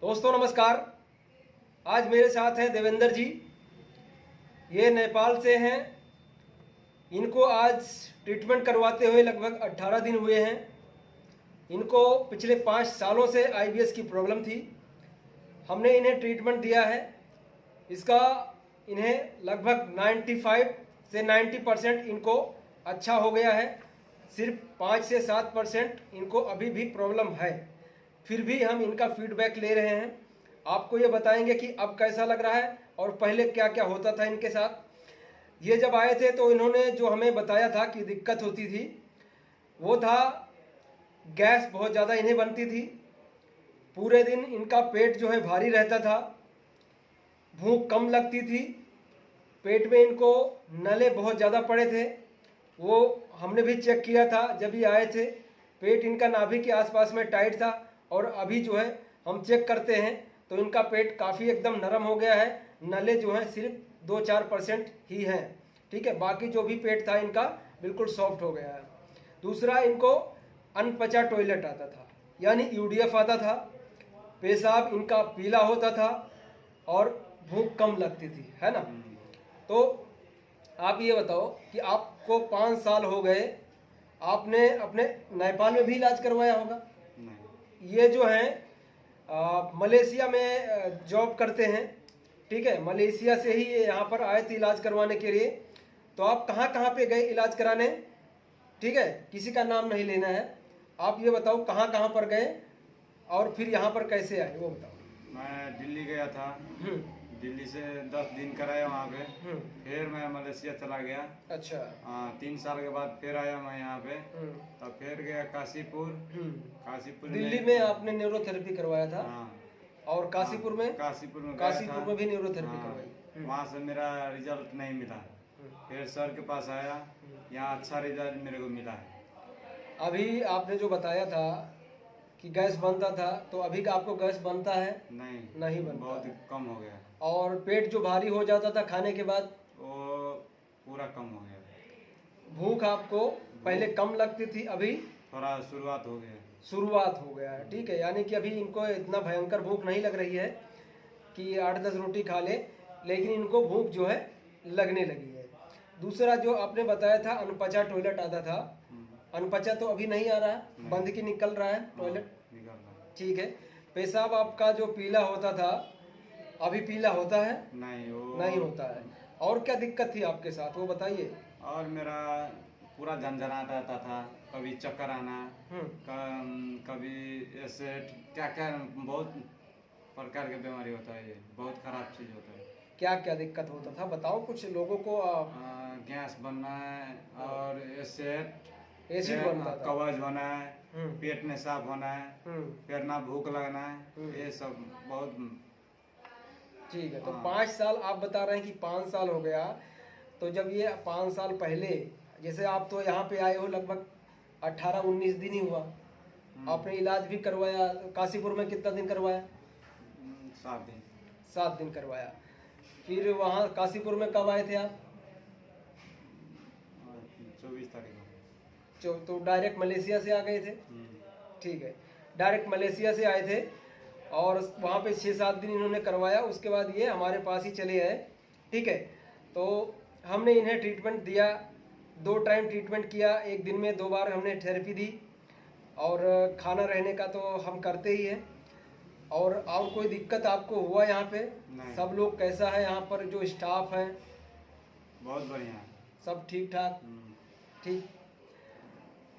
दोस्तों नमस्कार। आज मेरे साथ हैं देवेंद्र जी। ये नेपाल से हैं। इनको आज ट्रीटमेंट करवाते हुए लगभग 18 दिन हुए हैं। इनको पिछले 5 सालों से आईबीएस की प्रॉब्लम थी। हमने इन्हें ट्रीटमेंट दिया है। इसका इन्हें लगभग 95 से 90% इनको अच्छा हो गया है। सिर्फ 5 से 7% इनको अभी भी प्रॉब्लम है। फिर भी हम इनका फीडबैक ले रहे हैं। आपको ये बताएंगे कि अब कैसा लग रहा है और पहले क्या क्या होता था इनके साथ। ये जब आए थे तो इन्होंने जो हमें बताया था कि दिक्कत होती थी वो था गैस बहुत ज़्यादा इन्हें बनती थी। पूरे दिन इनका पेट जो है भारी रहता था। भूख कम लगती थी। पेट में इनको नले बहुत ज़्यादा पड़े थे। वो हमने भी चेक किया था जब ये आए थे। पेट इनका नाभि के आसपास में टाइट था और अभी जो है हम चेक करते हैं तो इनका पेट काफ़ी एकदम नरम हो गया है। नले जो हैं सिर्फ 2-4% ही हैं। ठीक है, बाकी जो भी पेट था इनका बिल्कुल सॉफ्ट हो गया है। दूसरा, इनको अनपचा टॉयलेट आता था, यानी यूडीएफ आता था। पेशाब इनका पीला होता था और भूख कम लगती थी, है ना। तो आप ये बताओ कि आपको 5 साल हो गए, आपने अपने नेपाल में भी इलाज करवाया होगा। ये जो हैं मलेशिया में जॉब करते हैं। ठीक है, मलेशिया से ही ये यहाँ पर आए थे इलाज करवाने के लिए। तो आप कहाँ कहाँ पे गए इलाज कराने? ठीक है, किसी का नाम नहीं लेना है। आप ये बताओ कहाँ कहाँ पर गए और फिर यहाँ पर कैसे आए वो बताओ। मैं दिल्ली गया था। दिल्ली से 10 दिन कराया वहाँ पे। फिर मैं मलेशिया चला गया। अच्छा। 3 साल के बाद फिर आया मैं यहाँ पे। तब फिर गया काशीपुर। काशीपुर दिल्ली में आपने न्यूरोथेरेपी करवाया था। हाँ। और काशीपुर में काशीपुर में भी न्यूरोथेरेपी करवाई। वहाँ से मेरा रिजल्ट नहीं मिला। फिर सर के पास आया, यहाँ अच्छा रिजल्ट मेरे को मिला है। अभी आपने जो बताया था कि गैस बनता था, तो अभी का आपको गैस बनता है? नहीं बनता, बहुत कम हो गया। और पेट जो भारी हो जाता था खाने के बाद वो पूरा कम हो गया। भूख आपको पहले कम लगती थी, अभी थोड़ा शुरुआत हो गया है। ठीक है, यानी कि अभी इनको इतना भयंकर भूख नहीं लग रही है कि 8-10 रोटी खा ले, लेकिन इनको भूख जो है लगने लगी है। दूसरा जो आपने बताया था अनपचा टॉयलेट आता था, अनपचा तो अभी नहीं आ रहा है, बंद की निकल रहा है टॉयलेट। ठीक है, पेशाब आपका जो पीला होता था अभी पीला होता है? नहीं होता है। और क्या दिक्कत थी आपके साथ वो बताइए। और मेरा पूरा झंझनाट रहता था, कभी चक्कर आना, कभी ऐसे क्या क्या बहुत प्रकार के बीमारी होता है। ये बहुत खराब चीज होता है। क्या क्या दिक्कत होता था बताओ कुछ लोगों को। गैस बनना है और एसिड बनता था, कब्ज होना है, पेट में साफ होना है, फिर ना भूख लगना है, ये सब बहुत। ठीक है, तो 5 साल आप बता रहे हैं कि 5 साल हो गया। तो जब ये 5 साल पहले, जैसे आप तो यहाँ पे आए हो लगभग 18-19 दिन ही हुआ, आपने इलाज भी करवाया। काशीपुर में कितना दिन करवाया? 7 दिन करवाया। फिर वहाँ काशीपुर में कब आए थे आप? 24 तारीख। तो डायरेक्ट मलेशिया से आ गए थे? ठीक है, डायरेक्ट मलेशिया से आए थे और वहाँ पे 6-7 दिन इन्होंने करवाया। उसके बाद ये हमारे पास ही चले आए। ठीक है, तो हमने इन्हें ट्रीटमेंट दिया। 2 टाइम ट्रीटमेंट किया, एक दिन में 2 बार हमने थेरेपी दी। और खाना रहने का तो हम करते ही हैं। और कोई दिक्कत आपको हुआ यहाँ पे? सब लोग कैसा है यहाँ पर जो स्टाफ है? बहुत बढ़िया, सब ठीक ठाक। ठीक,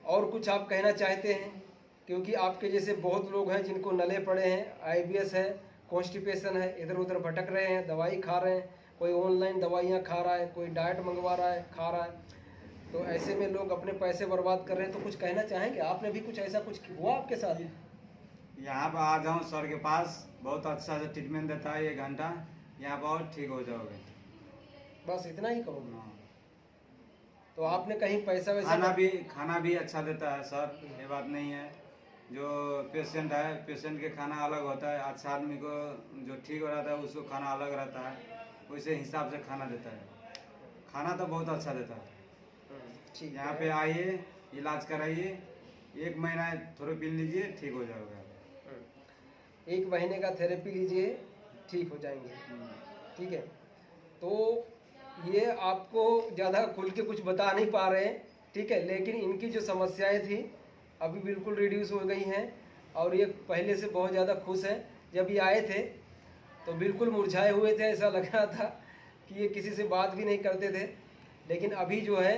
और कुछ आप कहना चाहते हैं? क्योंकि आपके जैसे बहुत लोग हैं जिनको नले पड़े हैं, आईबीएस है, कॉन्स्टिपेशन है, इधर उधर भटक रहे हैं, दवाई खा रहे हैं, कोई ऑनलाइन दवाइयाँ खा रहा है, कोई डाइट मंगवा रहा है, खा रहा है। तो ऐसे में लोग अपने पैसे बर्बाद कर रहे हैं। तो कुछ कहना चाहेंगे? आपने भी कुछ ऐसा कुछ हुआ आपके साथ? यहाँ पर आ जाऊँ सर के पास, बहुत अच्छा से ट्रीटमेंट देता है। 1 घंटा यहाँ बहुत ठीक हो जाओगे। बस इतना ही कहोगे? तो आपने कहीं पैसा खाना भी अच्छा देता है सर, ये बात नहीं है। जो पेशेंट है, पेशेंट के खाना अलग होता है। अच्छा आदमी को जो ठीक हो रहता है उसको खाना अलग रहता है, उसी हिसाब से खाना देता है। खाना तो बहुत अच्छा देता है। यहाँ पे आइए, इलाज कराइए, 1 महीना थोड़े पी लीजिए, ठीक हो जाओगे। 1 महीने का थेरेपी लीजिए, ठीक हो जाएंगे। ठीक है, तो ये आपको ज़्यादा खुल के कुछ बता नहीं पा रहे हैं, ठीक है, लेकिन इनकी जो समस्याएं थी अभी बिल्कुल रिड्यूस हो गई हैं और ये पहले से बहुत ज़्यादा खुश हैं। जब ये आए थे तो बिल्कुल मुरझाए हुए थे, ऐसा लग रहा था कि ये किसी से बात भी नहीं करते थे, लेकिन अभी जो है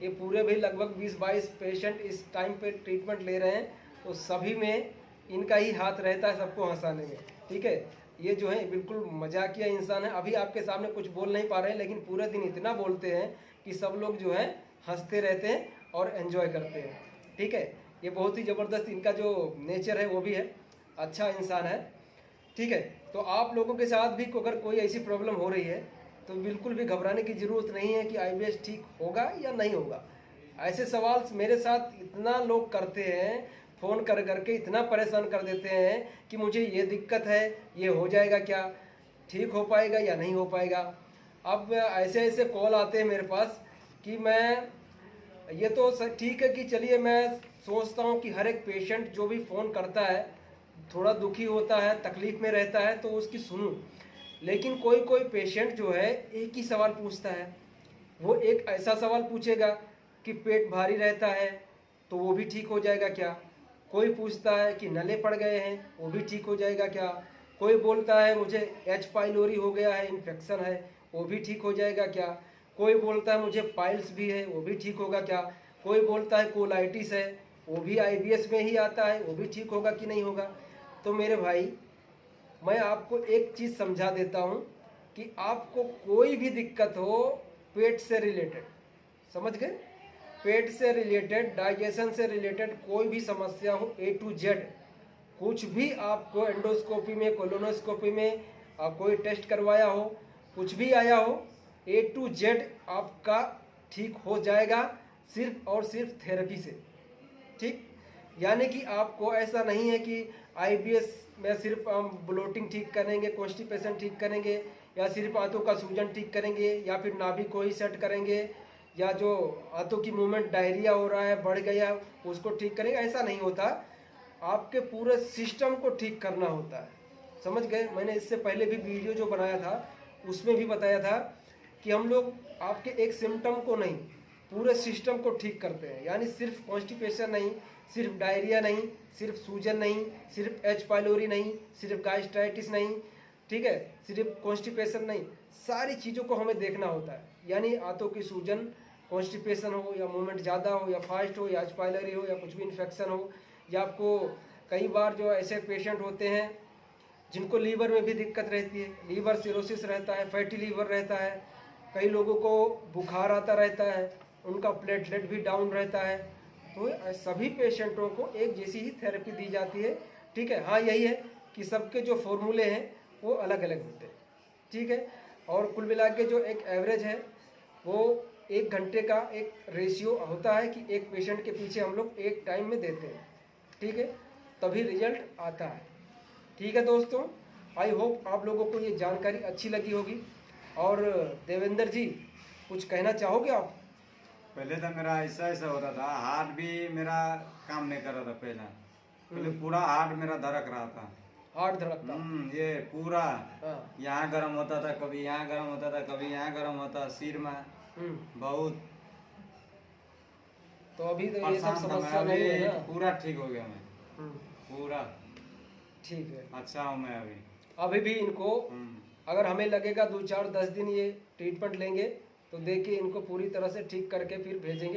ये पूरे भी लगभग 20-22 पेशेंट इस टाइम पे ट्रीटमेंट ले रहे हैं, तो सभी में इनका ही हाथ रहता है सबको हंसाने में। ठीक है, ये जो है बिल्कुल मजाकिया इंसान है। अभी आपके सामने कुछ बोल नहीं पा रहे हैं, लेकिन पूरे दिन इतना बोलते हैं कि सब लोग जो है हंसते रहते हैं और एंजॉय करते हैं। ठीक है, ये बहुत ही ज़बरदस्त इनका जो नेचर है वो भी है, अच्छा इंसान है। ठीक है, तो आप लोगों के साथ भी अगर कोई ऐसी प्रॉब्लम हो रही है तो बिल्कुल भी घबराने की ज़रूरत नहीं है कि IBS ठीक होगा या नहीं होगा। ऐसे सवाल मेरे साथ इतना लोग करते हैं, फ़ोन कर करके इतना परेशान कर देते हैं कि मुझे ये दिक्कत है, ये हो जाएगा क्या, ठीक हो पाएगा या नहीं हो पाएगा। अब ऐसे ऐसे कॉल आते हैं मेरे पास कि मैं ये तो ठीक है कि चलिए मैं सोचता हूँ कि हर एक पेशेंट जो भी फ़ोन करता है थोड़ा दुखी होता है, तकलीफ़ में रहता है, तो उसकी सुनूं, लेकिन कोई कोई पेशेंट जो है एक ही सवाल पूछता है। वो एक ऐसा सवाल पूछेगा कि पेट भारी रहता है तो वो भी ठीक हो जाएगा क्या। कोई पूछता है कि नले पड़ गए हैं, वो भी ठीक हो जाएगा क्या। कोई बोलता है मुझे H पाइलोरी हो गया है, इन्फेक्शन है, वो भी ठीक हो जाएगा क्या। कोई बोलता है मुझे पाइल्स भी है, वो भी ठीक होगा क्या। कोई बोलता है कोलाइटिस है, वो भी IBS में ही आता है, वो भी ठीक होगा कि नहीं होगा। तो मेरे भाई, मैं आपको एक चीज़ समझा देता हूँ कि आपको कोई भी दिक्कत हो पेट से रिलेटेड, समझ गए, पेट से रिलेटेड, डाइजेशन से रिलेटेड कोई भी समस्या हो A to Z, कुछ भी आपको एंडोस्कोपी में, कोलोनोस्कोपी में कोई टेस्ट करवाया हो, कुछ भी आया हो, A to Z आपका ठीक हो जाएगा सिर्फ और सिर्फ थेरेपी से। ठीक, यानी कि आपको ऐसा नहीं है कि IBS में सिर्फ हम ब्लोटिंग ठीक करेंगे, कॉन्स्टिपेशन ठीक करेंगे, या सिर्फ आंतों का सूजन ठीक करेंगे, या फिर नाभि को ही सेट करेंगे, या जो आंतों की मूवमेंट डायरिया हो रहा है, बढ़ गया, उसको ठीक करेंगे। ऐसा नहीं होता, आपके पूरे सिस्टम को ठीक करना होता है, समझ गए। मैंने इससे पहले भी वीडियो जो बनाया था उसमें भी बताया था कि हम लोग आपके एक सिम्टम को नहीं, पूरे सिस्टम को ठीक करते हैं। यानी सिर्फ कॉन्स्टिपेशन नहीं, सिर्फ डायरिया नहीं, सिर्फ सूजन नहीं, सिर्फ H पाइलोरी नहीं, सिर्फ गास्ट्राइटिस नहीं, ठीक है, सिर्फ कॉन्स्टिपेशन नहीं, सारी चीज़ों को हमें देखना होता है। यानी आंतों की सूजन, कॉन्स्टिपेशन हो, या मूवमेंट ज़्यादा हो, या फास्ट हो, या H पाइलोरी हो, या कुछ भी इन्फेक्शन हो, या आपको कई बार जो ऐसे पेशेंट होते हैं जिनको लीवर में भी दिक्कत रहती है, लीवर सिरोसिस रहता है, फैटी लीवर रहता है, कई लोगों को बुखार आता रहता है, उनका प्लेटलेट भी डाउन रहता है, तो सभी पेशेंटों को एक जैसी ही थेरेपी दी जाती है। ठीक है, हाँ यही है कि सबके जो फॉर्मूले हैं वो अलग अलग होते हैं। ठीक है, और कुल मिला के जो एक एवरेज है वो 1 घंटे का एक रेशियो होता है कि एक पेशेंट के पीछे हम लोग एक टाइम में देते हैं। ठीक है, तभी रिजल्ट आता है। ठीक है दोस्तों, आई होप आप लोगों को ये जानकारी अच्छी लगी होगी। और देवेंद्र जी, कुछ कहना चाहोगे आप? पहले तो मेरा ऐसा ऐसा होता था, हार्ट भी मेरा काम नहीं कर रहा था। पहले पूरा हार्ट मेरा धड़क रहा था, हार्ट धड़कता? ये पूरा हाँ। यहाँ गर्म होता था, कभी यहाँ गर्म होता था, कभी यहाँ गर्म होता, सिर में बहुत तो अभी तो ये सब परेशान था मैं। समस्या नहीं है ना? पूरा ठीक हो गया मैं, पूरा ठीक है। अच्छा हूँ मैं अभी। अभी भी इनको अगर हमें लगेगा 2-4-10 दिन ये ट्रीटमेंट लेंगे तो देखिए इनको पूरी तरह से ठीक करके फिर भेजेंगे।